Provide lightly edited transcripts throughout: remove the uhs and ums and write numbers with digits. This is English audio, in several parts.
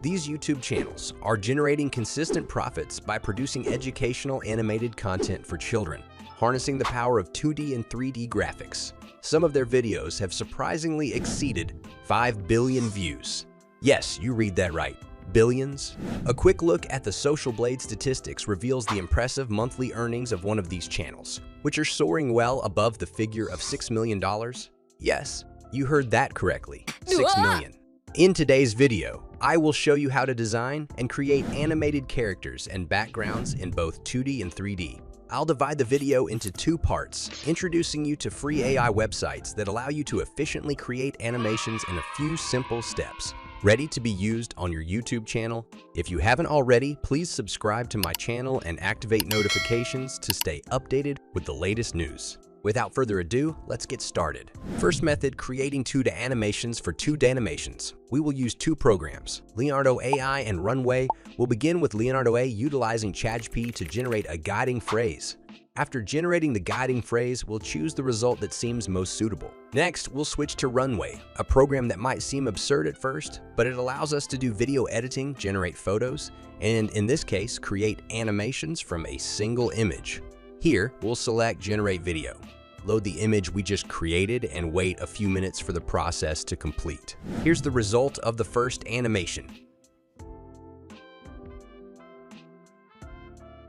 These YouTube channels are generating consistent profits by producing educational animated content for children, harnessing the power of 2D and 3D graphics. Some of their videos have surprisingly exceeded 5 billion views. Yes, you read that right. Billions? A quick look at the Social Blade statistics reveals the impressive monthly earnings of one of these channels, which are soaring well above the figure of $6 million. Yes, you heard that correctly, 6 million. In today's video, I will show you how to design and create animated characters and backgrounds in both 2D and 3D. I'll divide the video into two parts, introducing you to free AI websites that allow you to efficiently create animations in a few simple steps. Ready to be used on your YouTube channel? If you haven't already, please subscribe to my channel and activate notifications to stay updated with the latest news. Without further ado, let's get started. First method, creating 2D animations for 2D animations. We will use two programs, Leonardo AI and Runway. We'll begin with Leonardo AI utilizing ChatGPT to generate a guiding phrase. After generating the guiding phrase, we'll choose the result that seems most suitable. Next, we'll switch to Runway, a program that might seem absurd at first, but it allows us to do video editing, generate photos, and in this case, create animations from a single image. Here, we'll select Generate Video. Load the image we just created and wait a few minutes for the process to complete. Here's the result of the first animation.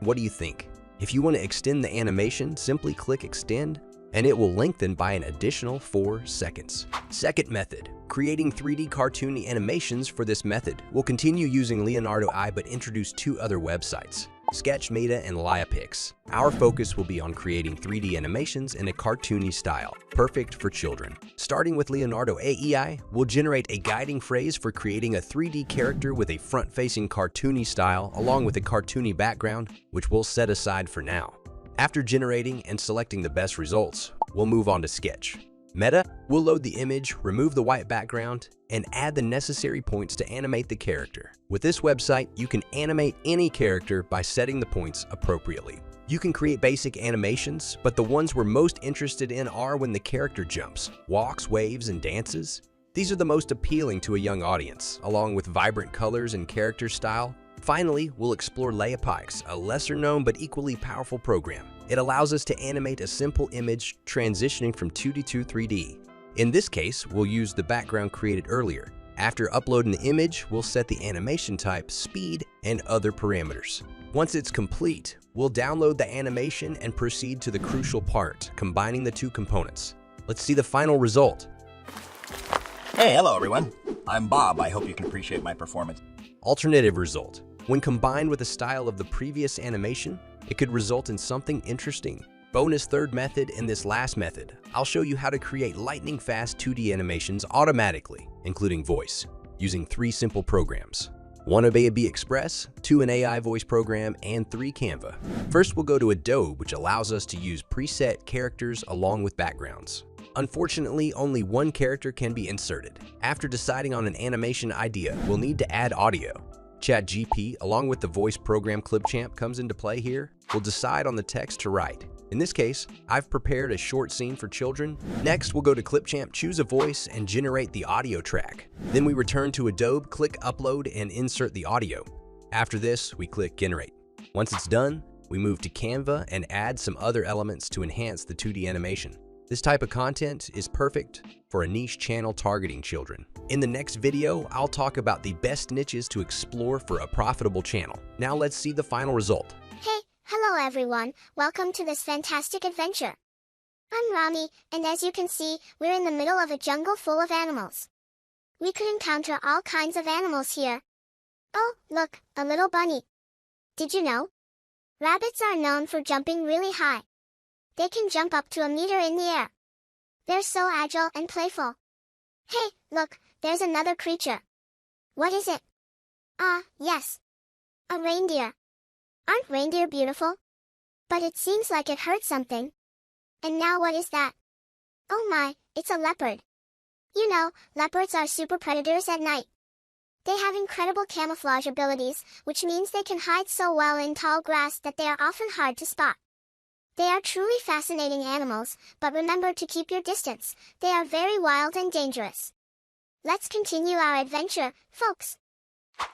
What do you think? If you want to extend the animation, simply click Extend, and it will lengthen by an additional 4 seconds. Second method, creating 3D cartoony animations. For this method, we'll continue using Leonardo AI but introduce two other websites, Sketchmeta and Liapix. Our focus will be on creating 3D animations in a cartoony style, perfect for children. Starting with Leonardo AI, we'll generate a guiding phrase for creating a 3D character with a front-facing cartoony style along with a cartoony background, which we'll set aside for now. After generating and selecting the best results, we'll move on to Sketch. Meta will load the image, remove the white background, and add the necessary points to animate the character. With this website, you can animate any character by setting the points appropriately. You can create basic animations, but the ones we're most interested in are when the character jumps, walks, waves, and dances. These are the most appealing to a young audience, along with vibrant colors and character style. Finally, we'll explore Liapix, a lesser-known but equally powerful program. It allows us to animate a simple image transitioning from 2D to 3D. In this case, we'll use the background created earlier. After uploading the image, we'll set the animation type, speed, and other parameters. Once it's complete, we'll download the animation and proceed to the crucial part, combining the two components. Let's see the final result. Hey, hello everyone. I'm Bob. I hope you can appreciate my performance. Alternative result. When combined with the style of the previous animation, it could result in something interesting. Bonus third method. In this last method, I'll show you how to create lightning-fast 2D animations automatically, including voice, using 3 simple programs. 1 Adobe Express, 2 an AI voice program, and 3 Canva. First, we'll go to Adobe, which allows us to use preset characters along with backgrounds. Unfortunately, only one character can be inserted. After deciding on an animation idea, we'll need to add audio. ChatGPT, along with the voice program Clipchamp, comes into play here. We'll decide on the text to write. In this case, I've prepared a short scene for children. Next, we'll go to Clipchamp, choose a voice, and generate the audio track. Then we return to Adobe, click Upload, and insert the audio. After this, we click Generate. Once it's done, we move to Canva and add some other elements to enhance the 2D animation. This type of content is perfect for a niche channel targeting children. In the next video, I'll talk about the best niches to explore for a profitable channel. Now let's see the final result. Hey, hello everyone, welcome to this fantastic adventure. I'm Rami, and as you can see, we're in the middle of a jungle full of animals. We could encounter all kinds of animals here. Oh, look, a little bunny. Did you know? Rabbits are known for jumping really high. They can jump up to a meter in the air. They're so agile and playful. Hey, look, there's another creature. What is it? Ah, yes. A reindeer. Aren't reindeer beautiful? But it seems like it hurt something. And now what is that? Oh my, it's a leopard. You know, leopards are super predators at night. They have incredible camouflage abilities, which means they can hide so well in tall grass that they are often hard to spot. They are truly fascinating animals, but remember to keep your distance. They are very wild and dangerous. Let's continue our adventure, folks.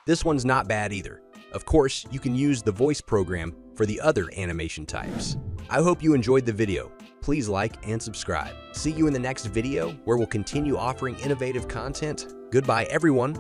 This one's not bad either. Of course, you can use the voice program for the other animation types. I hope you enjoyed the video. Please like and subscribe. See you in the next video where we'll continue offering innovative content. Goodbye, everyone.